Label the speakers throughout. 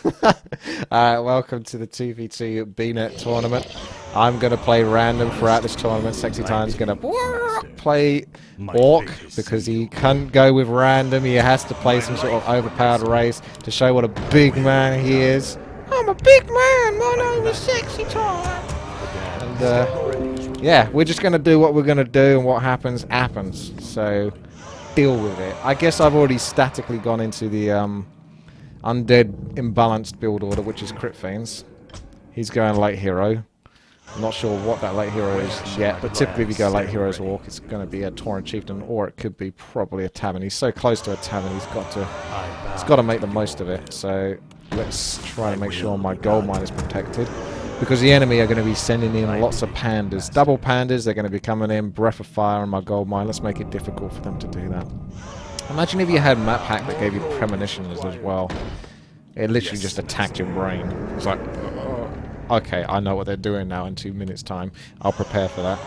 Speaker 1: Alright, welcome to the 2v2 BNet tournament. I'm going to play random throughout this tournament. Sexytime's going to play Orc because he can't go with random. He has to play some sort of overpowered race to show what a big man he is. I'm a big man, my name is Sexytime. And yeah, we're just going to do what we're going to do, and what happens, happens. So deal with it. I guess I've already statically gone into the undead imbalanced build order, which is Crit Fiends. He's going late hero. I'm not sure what that late hero is yet, but typically if you go late heroes Orc, it's going to be a Tauren Chieftain, or it could be probably a Tavern. He's so close to a Tavern, he's got to make the most of it. So let's try to make sure my gold mine is protected, because the enemy are going to be sending in lots of pandas. Double pandas, they're going to be coming in, Breath of Fire on my gold mine. Let's make it difficult for them to do that. Imagine if you had map hack that gave you premonitions as well. It literally just attacked your brain. It's like, okay, I know what they're doing now in 2 minutes time. I'll prepare for that.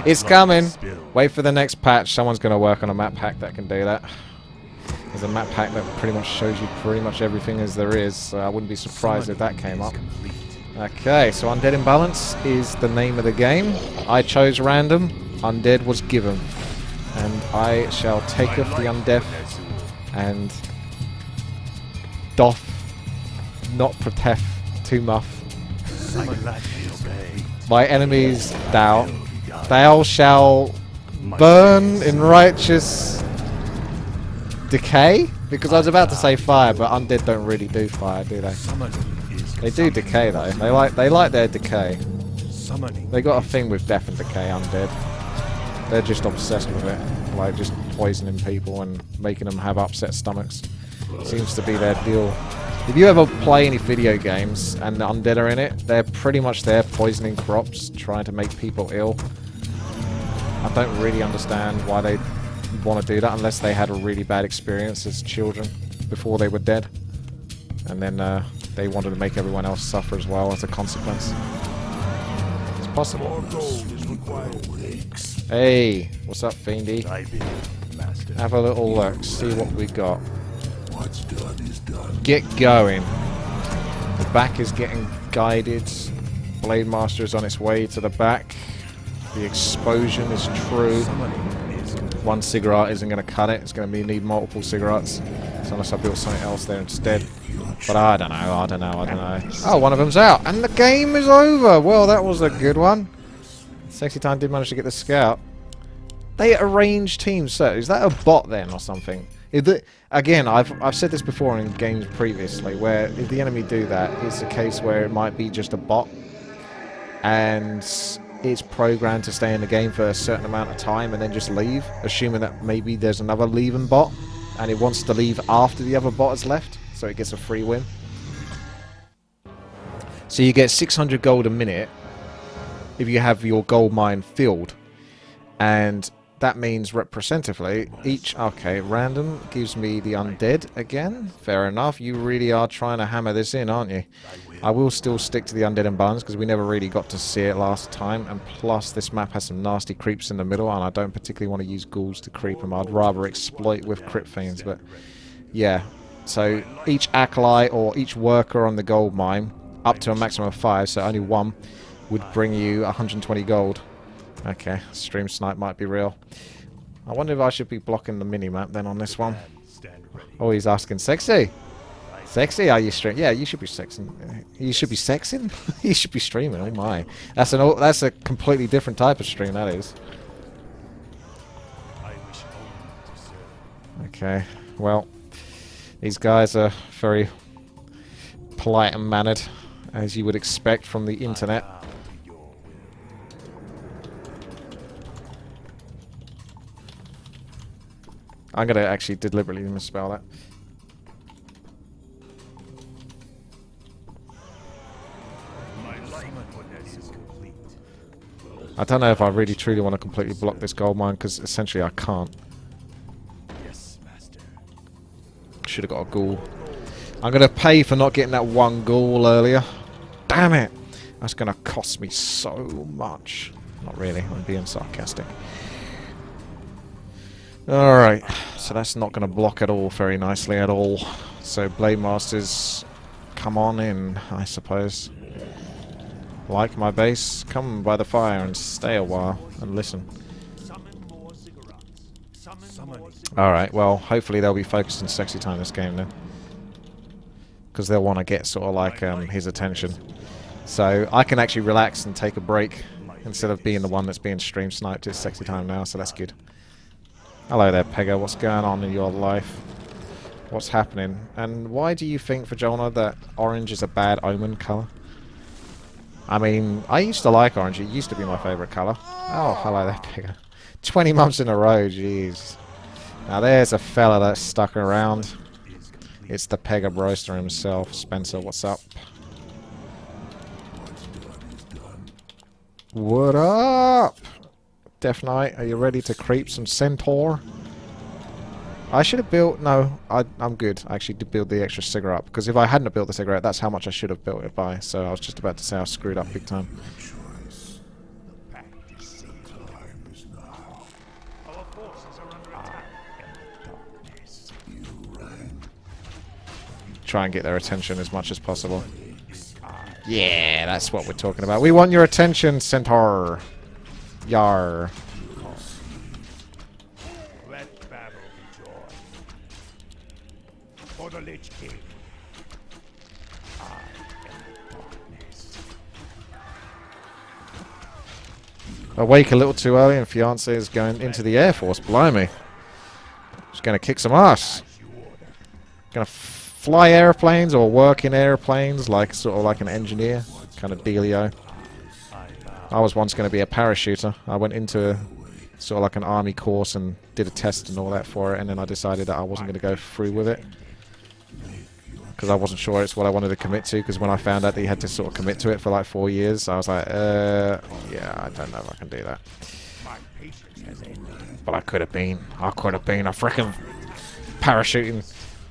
Speaker 1: It's coming! Wait for the next patch. Someone's going to work on a map hack that can do that. There's a map hack that pretty much shows you pretty much everything as there is, so I wouldn't be surprised if that came up. Okay, so Undead Imbalance is the name of the game. I chose random. Undead was given. And I shall take off the undeaf and doff not protect to muff. My enemies thou shall burn in righteous decay, because I was about to say fire, but undead don't really do fire, do they? They do decay though. They like their decay. They got a thing with death and decay, undead. They're just obsessed with it, like just poisoning people and making them have upset stomachs. Seems to be their deal. If you ever play any video games and the undead are in it, they're pretty much there poisoning crops, trying to make people ill. I don't really understand why they want to do that unless they had a really bad experience as children before they were dead. And then they wanted to make everyone else suffer as well as a consequence. It's possible. Hey, what's up, Fiendy? Have a little look, see what we got.
Speaker 2: What's done is done.
Speaker 1: Get going. The back is getting guided. Blade Master is on its way to the back. The explosion is true. One cigarette isn't going to cut it. It's going to need multiple cigarettes. So unless I build something else there instead. But I don't know. Oh, one of them's out. And the game is over. Well, that was a good one. Sexytime did manage to get the scout. They arrange teams. So is that a bot then or something? Again, I've said this before in games previously, where if the enemy do that, it's a case where it might be just a bot, and it's programmed to stay in the game for a certain amount of time and then just leave, assuming that maybe there's another leaving bot, and it wants to leave after the other bot has left, so it gets a free win. So you get 600 gold a minute if you have your gold mine filled, and that means representatively each... Okay, random gives me the undead again. Fair enough. You really are trying to hammer this in, aren't you? I will still stick to the undead imbalance because we never really got to see it last time. And plus, this map has some nasty creeps in the middle, and I don't particularly want to use ghouls to creep them. I'd rather exploit with crit fiends, but yeah. So each acolyte or each worker on the gold mine, up to a maximum of 5, so only one, would bring you 120 gold. Okay, stream snipe might be real. I wonder if I should be blocking the mini-map then on this one. Oh, he's asking, Sexy? Sexy, are you streaming? Yeah, you should be sexing. You should be sexing? You should be streaming, oh my. That's a completely different type of stream, that is. Okay, well, these guys are very polite and mannered, as you would expect from the internet. I'm going to actually deliberately misspell that. I don't know if I really truly want to completely block this gold mine, because essentially I can't. Should have got a ghoul. I'm going to pay for not getting that one ghoul earlier. Damn it! That's going to cost me so much. Not really, I'm being sarcastic. Alright, so that's not going to block at all very nicely at all. So Blade Master's come on in, I suppose. Like my base, come by the fire and stay a while and listen. Alright, well, hopefully they'll be focused on Sexytime this game then. Because they'll want to get sort of like his attention. So I can actually relax and take a break instead of being the one that's being stream sniped. It's Sexytime now, so that's good. Hello there, Pega. What's going on in your life? What's happening? And why do you think, Vajona, that orange is a bad omen colour? I mean, I used to like orange. It used to be my favourite colour. Oh, hello there, Pega. 20 months in a row, jeez. Now there's a fella that's stuck around. It's the Pega Broister himself. Spencer, what's up? What up? Death Knight, are you ready to creep some Centaur? I should have built... No, I'm good. I actually did build the extra cigarette. Because if I hadn't have built the cigarette, that's how much I should have built it by. So I was just about to say I screwed up big time. Try and get their attention as much as possible. Yeah, that's what we're talking about. We want your attention, Centaur. Yar.
Speaker 3: Let battle be joy. For the Lich King. I am darkness.
Speaker 1: Awake a little too early and fiance is going into the Air Force. Blimey. She's going to kick some ass. Going to fly airplanes or work in airplanes, like sort of like an engineer kind of dealio. I was once going to be a parachuter. I went into sort of like an army course and did a test and all that for it, and then I decided that I wasn't going to go through with it because I wasn't sure it's what I wanted to commit to. Because when I found out that you had to sort of commit to it for like 4 years, I was like, yeah, I don't know if I can do that. But I could have been. I could have been a frickin' parachuting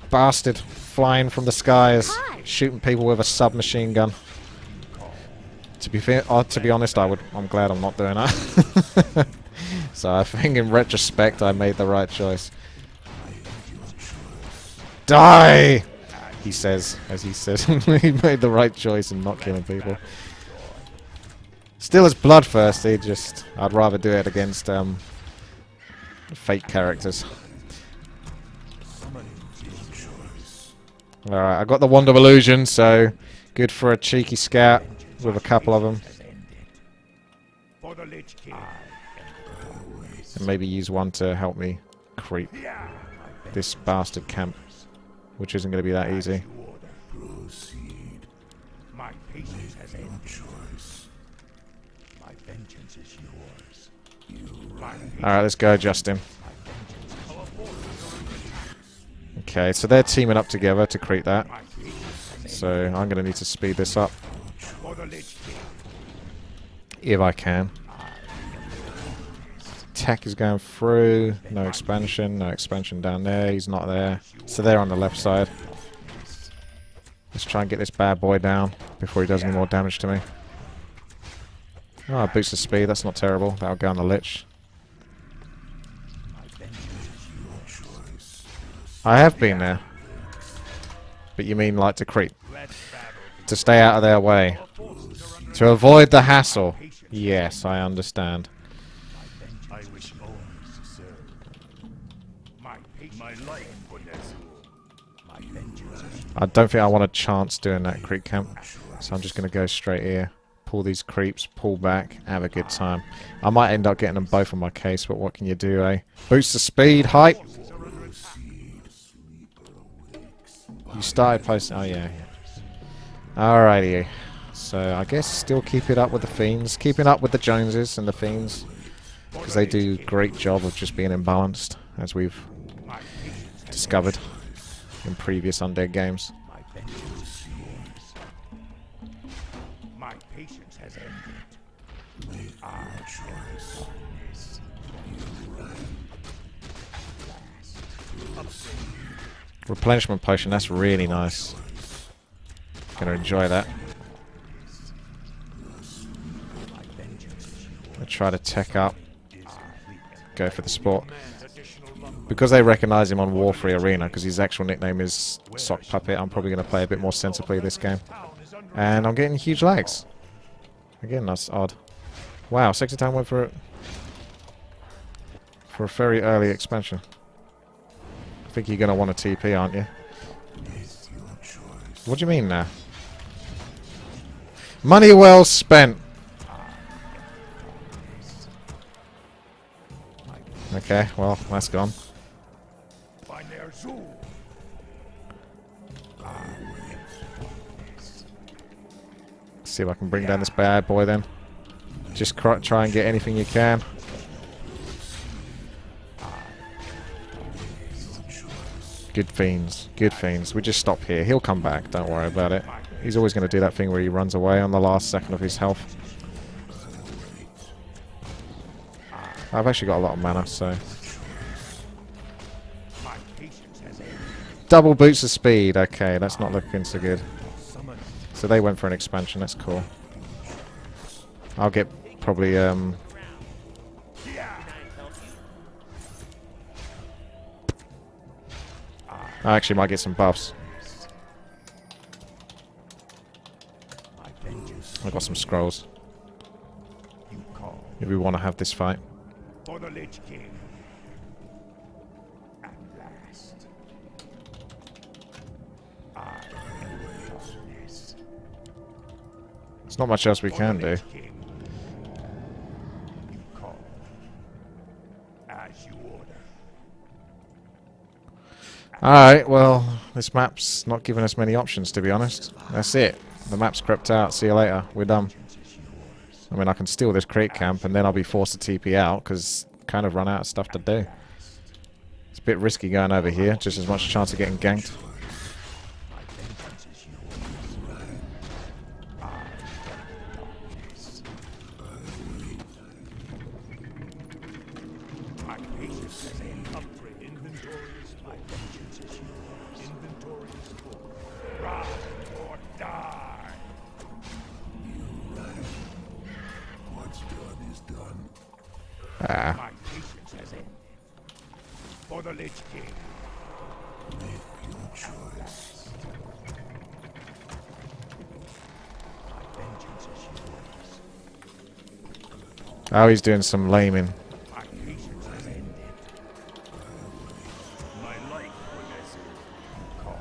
Speaker 1: bastard. Flying from the skies, shooting people with a submachine gun. To be fair, to be honest, I'm glad I'm not doing that. So I think, in retrospect, I made the right choice. Die, he says, as he says he made the right choice in not killing people. Still, as bloodthirsty. I'd rather do it against fake characters. Alright, I got the Wand of Illusion, so good for a cheeky scout with a couple of them. And maybe use one to help me creep this bastard camp, which isn't going to be that easy. Alright, let's go, Justin. Okay, so they're teaming up together to create that. So I'm going to need to speed this up. If I can. Tech is going through. No expansion. No expansion down there. He's not there. So they're on the left side. Let's try and get this bad boy down before he does any more damage to me. Oh, boost the speed. That's not terrible. That'll go on the Lich. I have been there. But you mean like to creep? To stay out of their way. To avoid the hassle. Yes, I understand. I don't think I want a chance doing that creep camp. So I'm just going to go straight here. Pull these creeps, pull back, have a good time. I might end up getting them both on my case, but what can you do, eh? Boost the speed, height. You started posting... Oh, yeah. Alrighty. So, I guess still keep it up with the Fiends. Keeping up with the Joneses and the Fiends. Because they do a great job of just being imbalanced, as we've discovered in previous Undead games.
Speaker 3: My patience has ended.
Speaker 1: Replenishment potion, that's really nice. Gonna enjoy that. I try to tech up. Go for the sport. Because they recognize him on Warfree Arena, because his actual nickname is Sock Puppet, I'm probably going to play a bit more sensibly this game. And I'm getting huge lags. Again, that's odd. Wow, Sexytime went for a very early expansion. I think you're going to want a TP, aren't you? What do you mean now? Money well spent. Okay, well, that's gone. See if I can bring down this bad boy then. Just try and get anything you can. Good fiends. Good fiends. We just stop here. He'll come back. Don't worry about it. He's always going to do that thing where he runs away on the last second of his health. I've actually got a lot of mana, so... Double boots of speed. Okay, that's not looking so good. So they went for an expansion. That's cool. I'll get probably... I actually might get some buffs. I've got some scrolls. If we want to have this fight.
Speaker 3: For the Lich King. At last. I am darkness.
Speaker 1: There's not much else we can do.
Speaker 3: You call. As you order.
Speaker 1: Alright, well, this map's not giving us many options, to be honest. That's it. The map's crept out. See you later. We're done. I mean, I can steal this crate camp, and then I'll be forced to TP out, because kind of run out of stuff to do. It's a bit risky going over here. Just as much chance of getting ganked. Ah.
Speaker 3: My patience has ended. For the Lich King.
Speaker 2: Make your choice.
Speaker 3: My vengeance is yours.
Speaker 1: Oh, he's doing some laming.
Speaker 3: My patience has ended. My life was call.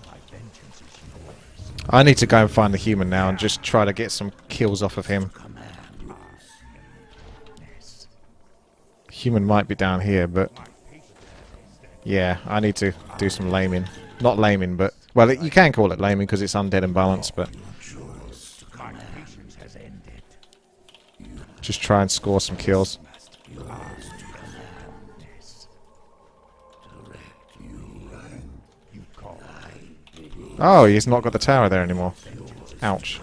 Speaker 3: My vengeance is yours.
Speaker 1: I need to go and find the human now and just try to get some kills off of him. Human might be down here, but yeah, I need to do some laming. Not laming, but well, you can call it laming because it's undead and balanced, but
Speaker 3: My patience has ended.
Speaker 1: just try and score some kills.
Speaker 3: You call.
Speaker 1: Oh, he's not got the tower there anymore. Ouch.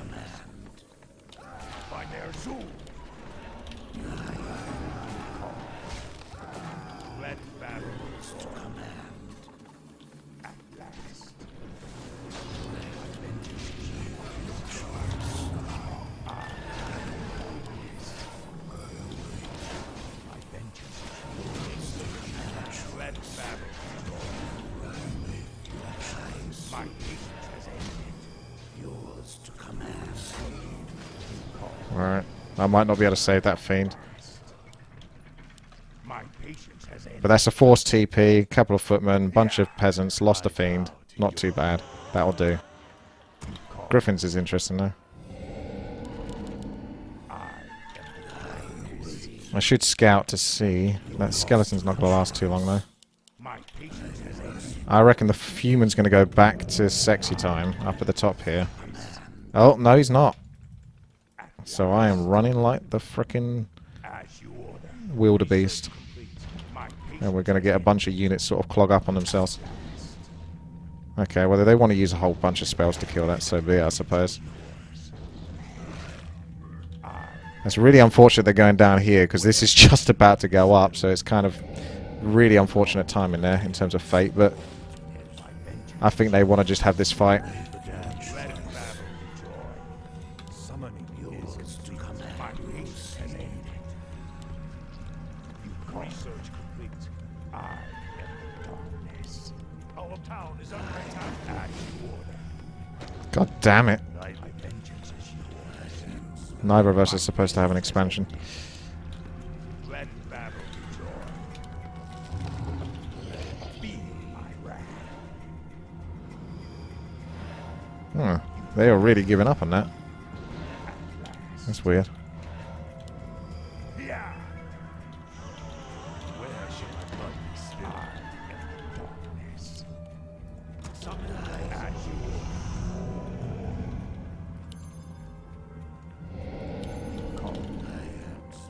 Speaker 3: By Ner'zhul. Let battle to command. At last. My vengeance is yours. Let battle My patience has ended. Yours to command.
Speaker 1: Alright. I might not be able to save that fiend.
Speaker 3: My patience has ended.
Speaker 1: But that's a forced TP, couple of footmen, bunch of peasants, lost a fiend. Not too bad. That'll do. Griffins is interesting though. I should scout to see. That skeleton's not going to last too long though.
Speaker 3: My patience has ended.
Speaker 1: I reckon the human's going to go back to Sexytime up at the top here. Oh, no he's not. So I am running like the frickin'
Speaker 3: As you order.
Speaker 1: wildebeest.
Speaker 3: My
Speaker 1: And we're going to get a bunch of units sort of clog up on themselves. Okay, well they want to use a whole bunch of spells to kill that, so be it, I suppose. It's really unfortunate they're going down here, because this is just about to go up, so it's kind of really unfortunate timing there in terms of fate, but I think they want to just have this fight.
Speaker 3: summoning yours to command. My patience has ended. Research complete.
Speaker 1: God damn it.
Speaker 3: My vengeance is yours.
Speaker 1: Neither of us is supposed to have an expansion.
Speaker 3: Let battle be joy. Feel my wrath.
Speaker 1: They are really giving up on that. That's weird.
Speaker 3: Yeah. Where should my blood be spilled? In the darkness. Summon at you.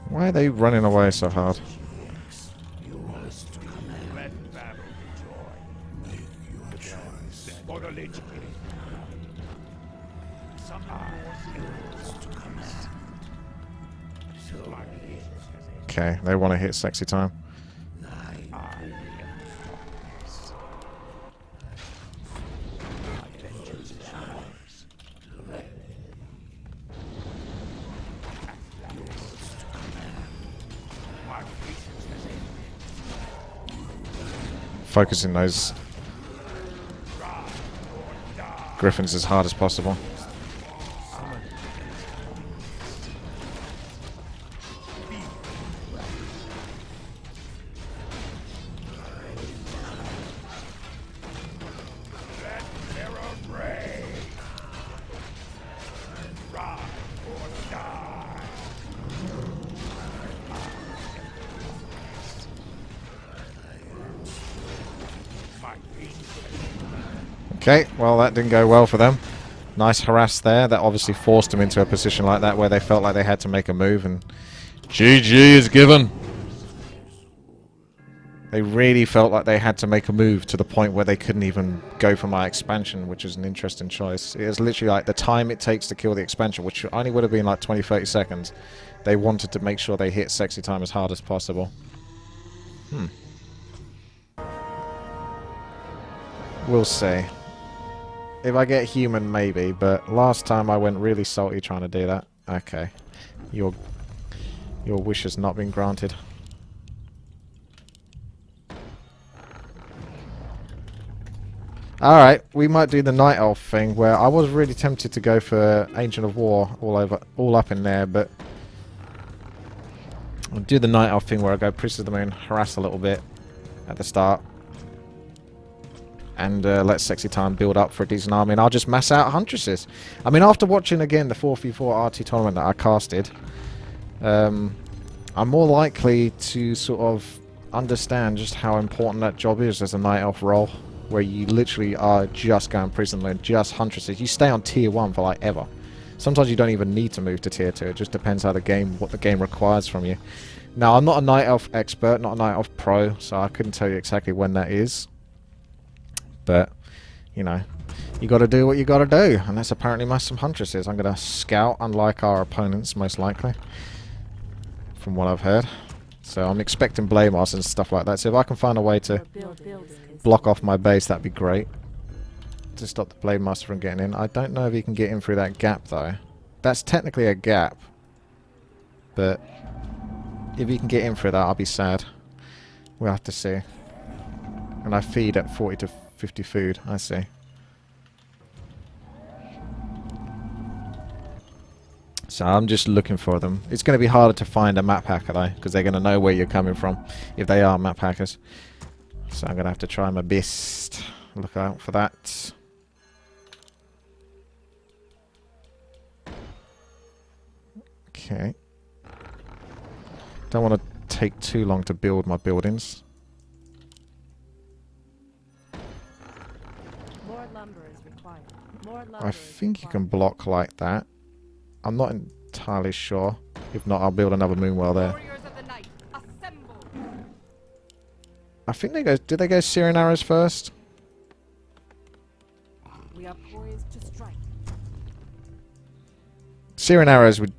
Speaker 1: Why are they running away so hard?
Speaker 3: Yours to command. Let battle be joy.
Speaker 2: Make your choice.
Speaker 3: For the Legion. Summon yours to command. So my legion has
Speaker 1: Okay, they want to hit Sexytime. Focusing those griffins as hard as possible. Okay, well that didn't go well for them. Nice harass there. That obviously forced them into a position like that where they felt like they had to make a move, and GG is given. They really felt like they had to make a move to the point where they couldn't even go for my expansion, which is an interesting choice. It was literally like the time it takes to kill the expansion, which only would have been like 20-30 seconds. They wanted to make sure they hit Sexytime as hard as possible. We'll see. If I get human, maybe, but last time I went really salty trying to do that. Okay. Your wish has not been granted. Alright, we might do the Night Elf thing, where I was really tempted to go for Ancient of War all up in there, but I'll do the Night Elf thing where I go Priest of the Moon, harass a little bit at the start, and let Sexytime build up for a decent army, and I'll just mass out Huntresses. I mean, after watching again the 4v4 RT tournament that I casted, I'm more likely to sort of understand just how important that job is as a Night Elf role, where you literally are just going Prison Lane, just Huntresses. You stay on tier 1 for like ever. Sometimes you don't even need to move to tier 2, it just depends how what the game requires from you. Now, I'm not a Night Elf expert, not a Night Elf pro, so I couldn't tell you exactly when that is. But, you know, you got to do what you got to do, and that's apparently mass some Huntresses. I'm going to scout, unlike our opponents, most likely, from what I've heard. So I'm expecting Blade Masters and stuff like that. So if I can find a way to block off my base, that'd be great, to stop the Blade Master from getting in. I don't know if he can get in through that gap, though. That's technically a gap, but if he can get in through that, I'll be sad. We'll have to see. And I feed at 40 to 50 food, I see. So I'm just looking for them. It's going to be harder to find a map hacker though, because they're going to know where you're coming from if they are map hackers. So I'm going to have to try my best. Look out for that. Okay. Don't want to take too long to build my buildings. I think you can block like that. I'm not entirely sure. If not, I'll build another moonwell there. I think they go. Did they go Syrian arrows first?
Speaker 4: We are poised to strike.
Speaker 1: Syrian arrows would.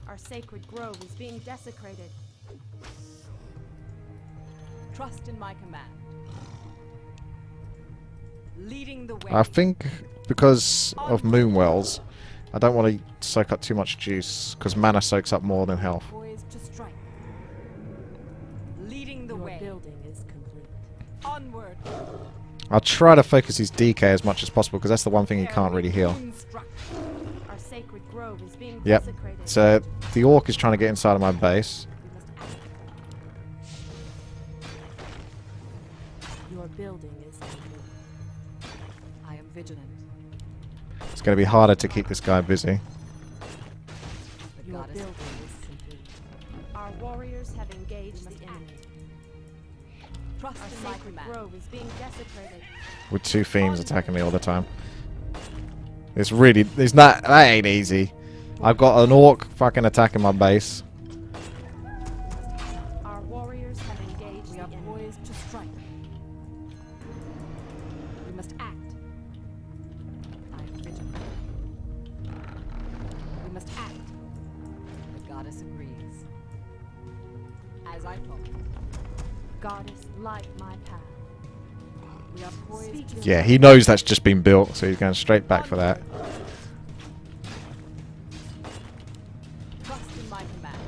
Speaker 4: Our sacred grove is being desecrated. Trust in my command. Leading the way.
Speaker 1: I think because of moonwells, I don't want to soak up too much juice because mana soaks up more than health.
Speaker 4: Poised to strike. Leading the way. Building is complete. Onward.
Speaker 1: I'll try to focus his DK as much as possible because that's the one thing he can't really heal.
Speaker 4: Our sacred grove is being
Speaker 1: Yep.
Speaker 4: desecrated.
Speaker 1: So the orc is trying to get inside of my base.
Speaker 4: We must act. Your building is complete. I am vigilant.
Speaker 1: It's going to be harder to keep this guy busy.
Speaker 4: The Your building is complete. Our warriors have engaged the enemy. Trust in my command. Grove is being desecrated.
Speaker 1: With 2 fiends attacking me all the time. It's really... that ain't easy. I've got an orc fucking attacking my base.
Speaker 4: Our warriors have engaged. We are poised to strike. We must act. I am vigilant. We must act. The goddess agrees. As I thought. Goddess, light my path. We are poised to
Speaker 1: Yeah, he knows that's just been built, so he's going straight back for that.
Speaker 4: trust in my command.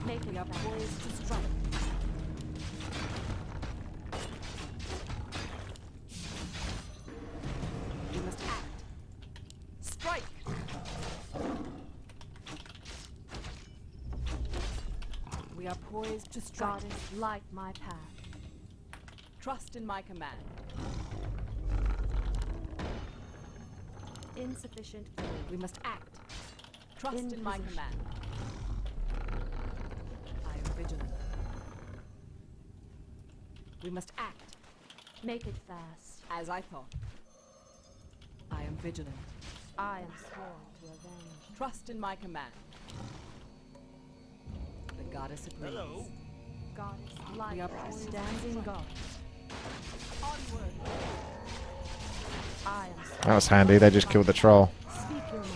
Speaker 4: Make we are poised to strike. We must act. Strike. We are poised to strike. Goddess, light my path. Trust in my command. Insufficient. We must act. Trust in my command. I am vigilant. We must act. Make it fast. As I thought. I am vigilant. I am sworn to avenge. Trust in my command. The goddess agrees.
Speaker 3: Hello.
Speaker 4: Goddess, light. We are standing guard. Onward. I am
Speaker 1: That was handy. They just killed the troll.
Speaker 4: Speak your mind.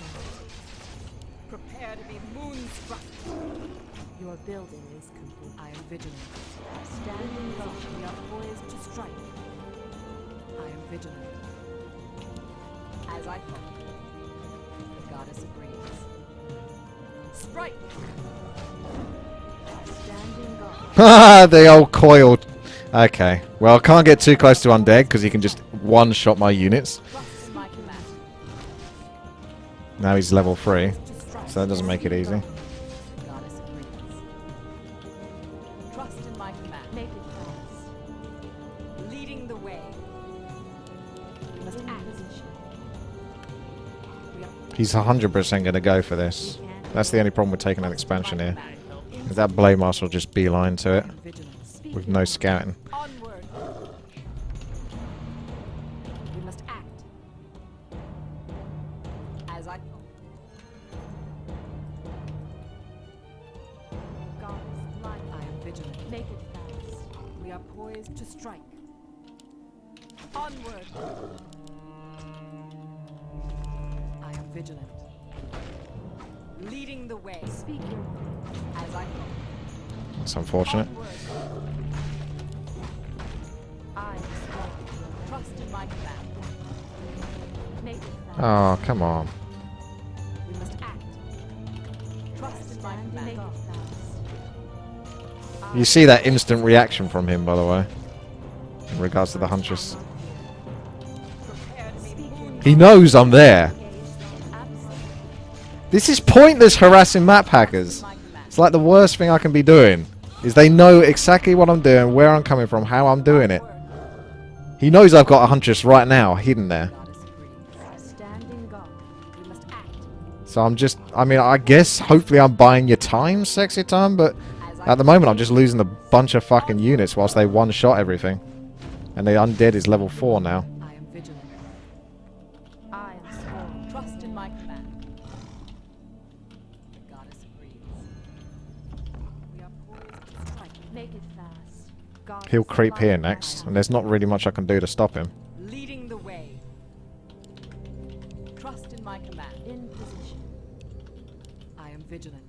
Speaker 4: Prepare to be moonstruck. Your building is complete. I am vigilant. Standing guard. We are poised to strike. I am vigilant. As I thought. The goddess agrees. Strike! Standing guard.
Speaker 1: Haha, the old coiled. Okay. Well, I can't get too close to undead because he can just one-shot my units.
Speaker 4: Trust in my command.
Speaker 1: Now he's level 3,
Speaker 4: To strike.
Speaker 1: so that doesn't make it easy.
Speaker 4: The goddess agrees. Trust in my command. Make it fast. Leading the way. We must act. We are
Speaker 1: He's 100% going to go for this. That's the only problem with taking an expansion here. Is that Blade Master will just beeline to it
Speaker 4: vigilant. Speak
Speaker 1: with
Speaker 4: your
Speaker 1: no
Speaker 4: mind.
Speaker 1: scouting.
Speaker 4: Onward. We must act. As I thought. Goddess, light. I am vigilant. Make it fast. We are poised to strike. Onward. I am vigilant. Leading the way. Speak your mind. As I thought.
Speaker 1: That's unfortunate.
Speaker 4: Onward. I am strong. Trust in my command. Make it fast.
Speaker 1: Oh, come on.
Speaker 4: We must act. Trust in my command. Make it fast.
Speaker 1: You see that instant reaction from him, by the way, in regards to the Huntress.
Speaker 4: Prepare to be moon.
Speaker 1: He knows I'm there.
Speaker 4: Absolutely.
Speaker 1: This is pointless harassing map hackers.
Speaker 4: My command.
Speaker 1: It's like the worst thing I can be doing. Is they know exactly what I'm doing, where I'm coming from, how I'm doing it. He knows I've got a Huntress right now, hidden there.
Speaker 4: Goddess agrees. Standing guard. We must act.
Speaker 1: So I'm just, I mean, I guess hopefully I'm buying your time, Sexytime, but at the moment I'm just losing a bunch of fucking units whilst they one-shot everything. And the undead is level 4 now.
Speaker 4: I am vigilant. I am sworn. Trust in my command. The goddess agrees. We are poised to strike. Make it fast. Goddess,
Speaker 1: He'll creep
Speaker 4: light
Speaker 1: here
Speaker 4: my
Speaker 1: next,
Speaker 4: path.
Speaker 1: and there's not really much I can do to stop him.
Speaker 4: Leading the way. Trust in my command. In position. I am vigilant.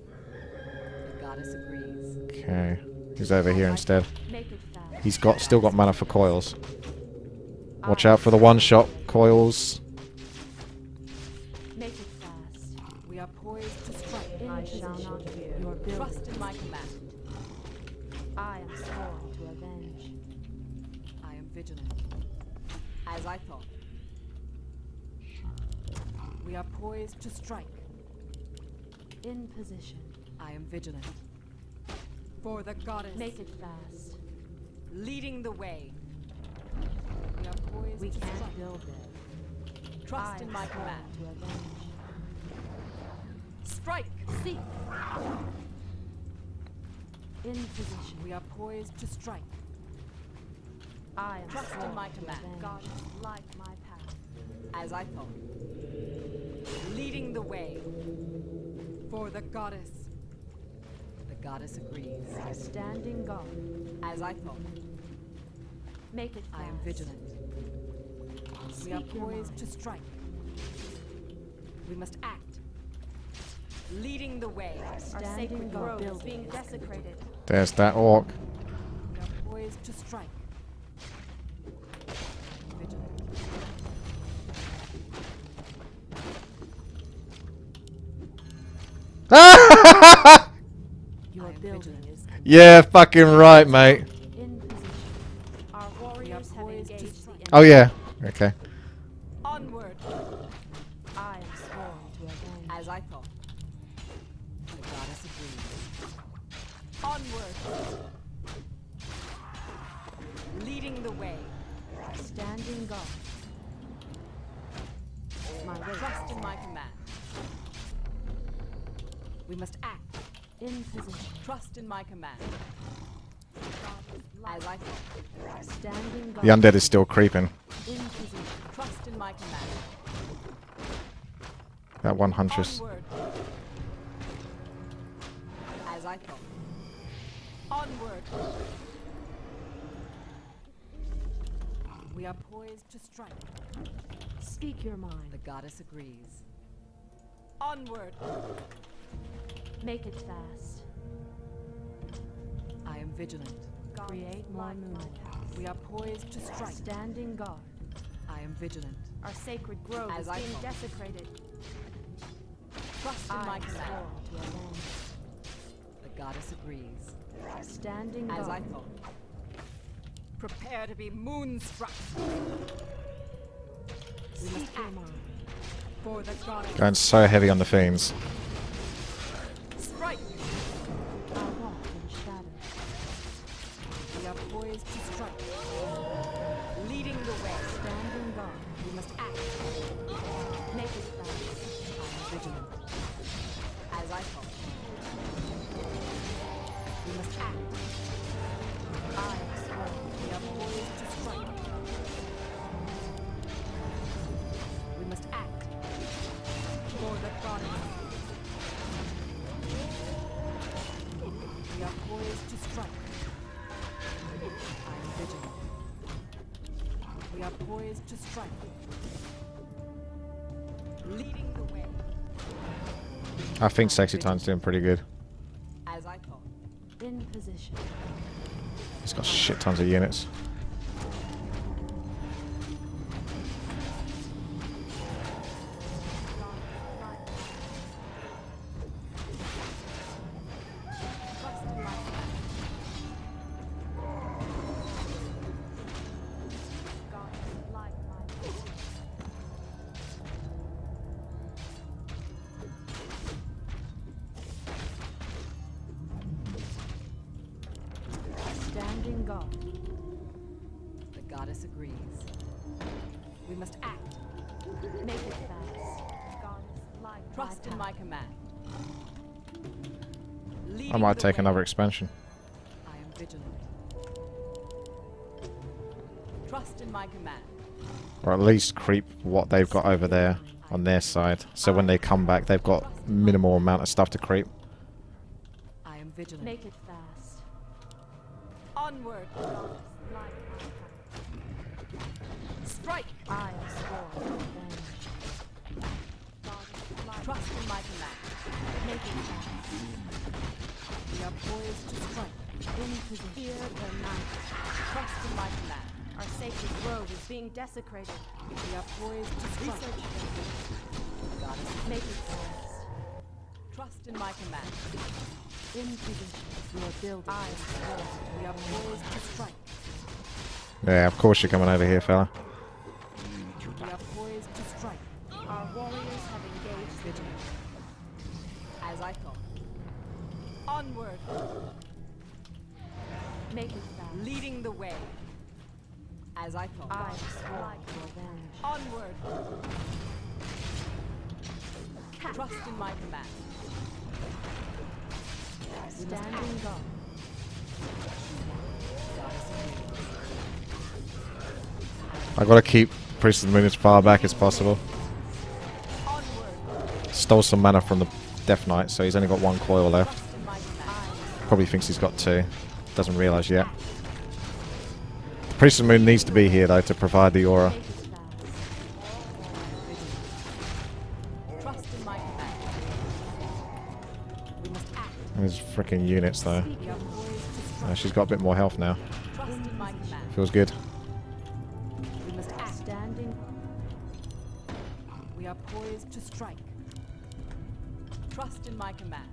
Speaker 4: The goddess agrees.
Speaker 1: Okay, he's over here instead.
Speaker 4: Make it fast.
Speaker 1: He's still got mana for coils. Watch out for the one-shot coils.
Speaker 4: Make it fast. We are poised to strike. I shall not fear. Your trust in my command. I am sworn to avenge. vigilant. As I thought. We are poised to strike.
Speaker 5: In position.
Speaker 4: I am vigilant. For the goddess.
Speaker 5: Make it fast.
Speaker 4: Leading the way. We are poised
Speaker 5: We
Speaker 4: to
Speaker 5: can't
Speaker 4: strike.
Speaker 5: build there.
Speaker 4: Trust in my command.
Speaker 5: To avenge.
Speaker 4: Strike!
Speaker 5: Seek. In position.
Speaker 4: We are poised to strike.
Speaker 5: I am
Speaker 4: Trust in
Speaker 5: sworn
Speaker 4: my
Speaker 5: to
Speaker 4: command.
Speaker 5: avenge.
Speaker 4: God.
Speaker 5: Light my path.
Speaker 4: As I thought. Leading the way. For the goddess. The goddess agrees.
Speaker 5: Standing guard.
Speaker 4: As I thought.
Speaker 5: Make it fast.
Speaker 4: I am vigilant. We are
Speaker 5: Speak your
Speaker 4: poised
Speaker 5: mind.
Speaker 4: to strike. We must act. Leading the way.
Speaker 5: Our Standing sacred guard. grove is being desecrated.
Speaker 1: There's that orc.
Speaker 4: We are poised to strike. Vigilant.
Speaker 5: Your
Speaker 4: I am
Speaker 5: building
Speaker 4: vigilant.
Speaker 5: is
Speaker 1: Yeah, fucking right, mate.
Speaker 5: in position. Our warriors have
Speaker 4: poised to
Speaker 5: engaged the
Speaker 4: strike.
Speaker 5: enemy.
Speaker 1: Oh yeah. Okay.
Speaker 4: Onward.
Speaker 5: I am sworn to avenge.
Speaker 4: As I thought. The goddess agrees. Onward. Leading the way.
Speaker 5: Standing guard. My way.
Speaker 4: Trust in my command. We must act.
Speaker 5: In position.
Speaker 4: Trust in my command. As I thought.
Speaker 5: Standing guard.
Speaker 1: The undead is still creeping.
Speaker 5: In position.
Speaker 4: Trust in my command.
Speaker 1: That one huntress.
Speaker 4: Onward. As I thought. Onward. We are poised to strike.
Speaker 5: Speak your mind.
Speaker 4: The goddess agrees. Onward.
Speaker 5: Make it fast.
Speaker 4: I am vigilant.
Speaker 5: Create more moonlight.
Speaker 4: We are poised to strike.
Speaker 5: Standing guard.
Speaker 4: I am vigilant.
Speaker 5: Our sacred grove
Speaker 4: As
Speaker 5: is
Speaker 4: I
Speaker 5: being
Speaker 4: thought.
Speaker 5: desecrated.
Speaker 4: Trust in
Speaker 5: I
Speaker 4: my
Speaker 5: am
Speaker 4: command.
Speaker 5: sworn to avenge.
Speaker 4: The goddess agrees.
Speaker 5: Standing
Speaker 4: As I
Speaker 5: guard.
Speaker 4: thought. Prepare to be moonstruck. We must
Speaker 5: Speak your
Speaker 4: act
Speaker 5: mind.
Speaker 4: for the goddess.
Speaker 1: Going so heavy on the fiends.
Speaker 4: Strike.
Speaker 5: I walk in shadow.
Speaker 4: We are poised to strike. Leading the way.
Speaker 5: Standing guard.
Speaker 4: We must act.
Speaker 5: Make it fast.
Speaker 4: I am vigilant. As I thought. We must act.
Speaker 5: I am sworn.
Speaker 4: We are poised to strike. We must act. For the goddess. We are poised to strike. I am vigilant. We are poised to strike. Leading the way.
Speaker 1: I think Sexytime's doing pretty good.
Speaker 4: As I thought.
Speaker 5: In position.
Speaker 1: He's got shit tons of units.
Speaker 4: Trust in my command.
Speaker 5: God, light my path. Standing guard.
Speaker 4: The goddess agrees. We must act.
Speaker 5: Make it fast. Goddess, light
Speaker 4: Trust in
Speaker 5: path.
Speaker 4: my command.
Speaker 1: I
Speaker 4: Leading
Speaker 1: might
Speaker 4: the
Speaker 1: take
Speaker 4: way.
Speaker 1: another expansion.
Speaker 4: I am vigilant. Trust in my command.
Speaker 1: Or at least creep what they've got over there on their side. So when they come back, they've got minimal amount of stuff to creep.
Speaker 4: I am vigilant.
Speaker 5: Make it fast.
Speaker 4: Onward.
Speaker 5: Goddess, light my
Speaker 4: Strike.
Speaker 5: path. I am sworn to avenge. Goddess, light
Speaker 4: Trust in my command.
Speaker 5: make it fast.
Speaker 4: We are poised to strike.
Speaker 5: In position. Fear the night.
Speaker 4: Trust in my command.
Speaker 5: Our sacred grove is being desecrated.
Speaker 4: We are poised to strike.
Speaker 5: Research them.
Speaker 4: The goddess.
Speaker 5: Make it fast.
Speaker 4: Trust in my command.
Speaker 5: In position. Your building
Speaker 4: I
Speaker 5: is
Speaker 4: am sworn. We are poised to strike.
Speaker 1: Yeah, of course you're coming over here, fella.
Speaker 4: We are poised to strike.
Speaker 5: Our warriors have engaged
Speaker 4: Vigilant. As I thought. Onward.
Speaker 5: Make it fast.
Speaker 4: Leading the way. As I thought.
Speaker 5: I sworn to avenge.
Speaker 4: Onward. Trust in my command.
Speaker 5: Standing guard.
Speaker 1: I gotta keep Priest of the Moon as far back as possible.
Speaker 4: Onward.
Speaker 1: Stole some mana from the Death Knight, so he's only got 1 coil left.
Speaker 4: Trust in my command.
Speaker 1: Probably thinks he's got 2. Doesn't realise yet. The Priest of the Moon needs to be here though to provide the aura.
Speaker 5: Make it fast.
Speaker 4: Trust in my command. We must act.
Speaker 1: And there's freaking units though.
Speaker 4: We are poised to strike.
Speaker 1: She's got a bit more health now.
Speaker 4: Trust in my command.
Speaker 1: Feels good.
Speaker 4: We must act.
Speaker 5: Standing.
Speaker 4: We are poised to strike. Trust in my command.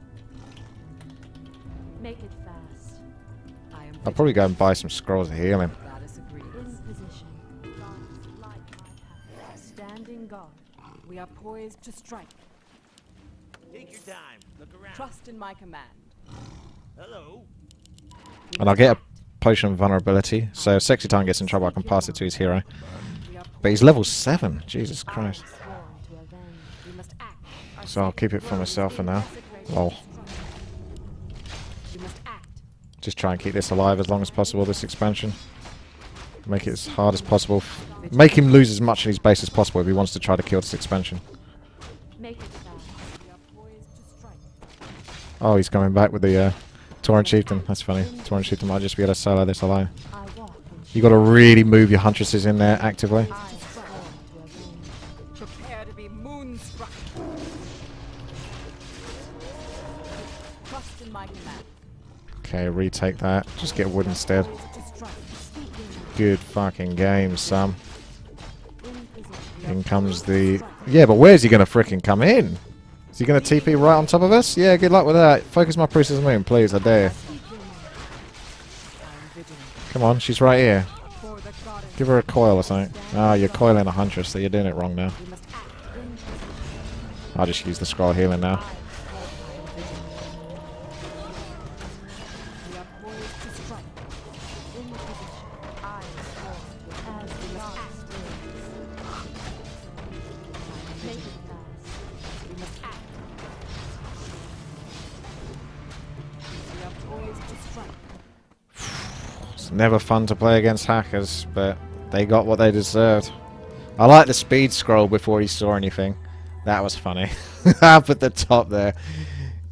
Speaker 5: Make it fast.
Speaker 4: I am
Speaker 1: I'll probably go and buy some scrolls to heal him.
Speaker 4: Goddess agrees.
Speaker 5: In position. Guards light my path. Standing guard.
Speaker 4: We are poised to strike.
Speaker 3: Take your time. Look around.
Speaker 4: Trust in my command.
Speaker 3: Hello.
Speaker 1: And I'll get a potion of vulnerability. So if Sexytime gets in trouble, I can pass it to his hero.
Speaker 4: We are
Speaker 1: But he's level 7. Jesus
Speaker 5: I
Speaker 1: Christ.
Speaker 5: sworn to avenge.
Speaker 4: We must act. Our
Speaker 1: So I'll
Speaker 4: sacred
Speaker 1: keep it for
Speaker 4: grove
Speaker 1: myself
Speaker 4: is
Speaker 1: for
Speaker 4: being
Speaker 1: now.
Speaker 4: desecrated.
Speaker 1: Lol.
Speaker 4: We must act.
Speaker 1: Just try and keep this alive as long as possible, this expansion. Make it as hard as possible. Make him lose as much of his base as possible if he wants to try to kill this expansion.
Speaker 5: Make it fast.
Speaker 4: We are poised to strike.
Speaker 1: Oh, he's coming back with the Tauren Chieftain. That's funny. Tauren Chieftain might just be able to solo this alone.
Speaker 5: I walk in
Speaker 1: You got to really move your huntresses in there actively.
Speaker 5: I sworn to avenge.
Speaker 4: Prepare to be moonstruck. Trust in my command.
Speaker 1: Okay, retake that. Just get wood instead.
Speaker 4: Poised to strike.
Speaker 1: Good fucking game, Sam.
Speaker 5: In position.
Speaker 1: In comes the... Yeah, but where's he going to frickin' come in? Is he going to TP right on top of us? Yeah, good luck with that. Focus my Priest of the Moon, please. I dare.
Speaker 4: I am vigilant.
Speaker 1: Come on, she's right here.
Speaker 4: For the goddess.
Speaker 1: Give her a coil or something. Ah, you're coiling a huntress, so you're doing it wrong now.
Speaker 4: We must act.
Speaker 1: I'll just use the scroll healing now.
Speaker 4: We are poised to strike.
Speaker 5: In position. I sworn to as the gods wills. Make it fast.
Speaker 4: We must act. We are poised to strike.
Speaker 1: It's never fun to play against hackers, but they got what they deserved. I like the speed scroll before he saw anything. That was funny. Up at the top there.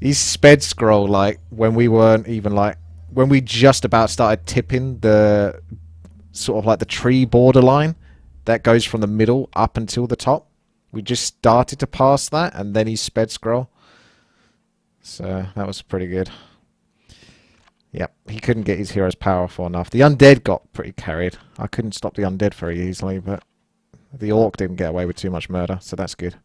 Speaker 1: He sped scroll like when we weren't even like... When we just about started tipping the... Sort of like the tree borderline that goes from the middle up until the top. We just started to pass that and then he sped scroll. So that was pretty good. Yep, he couldn't get his heroes powerful enough. The undead got pretty carried. I couldn't stop the undead very easily, but the orc didn't get away with too much murder, so that's good.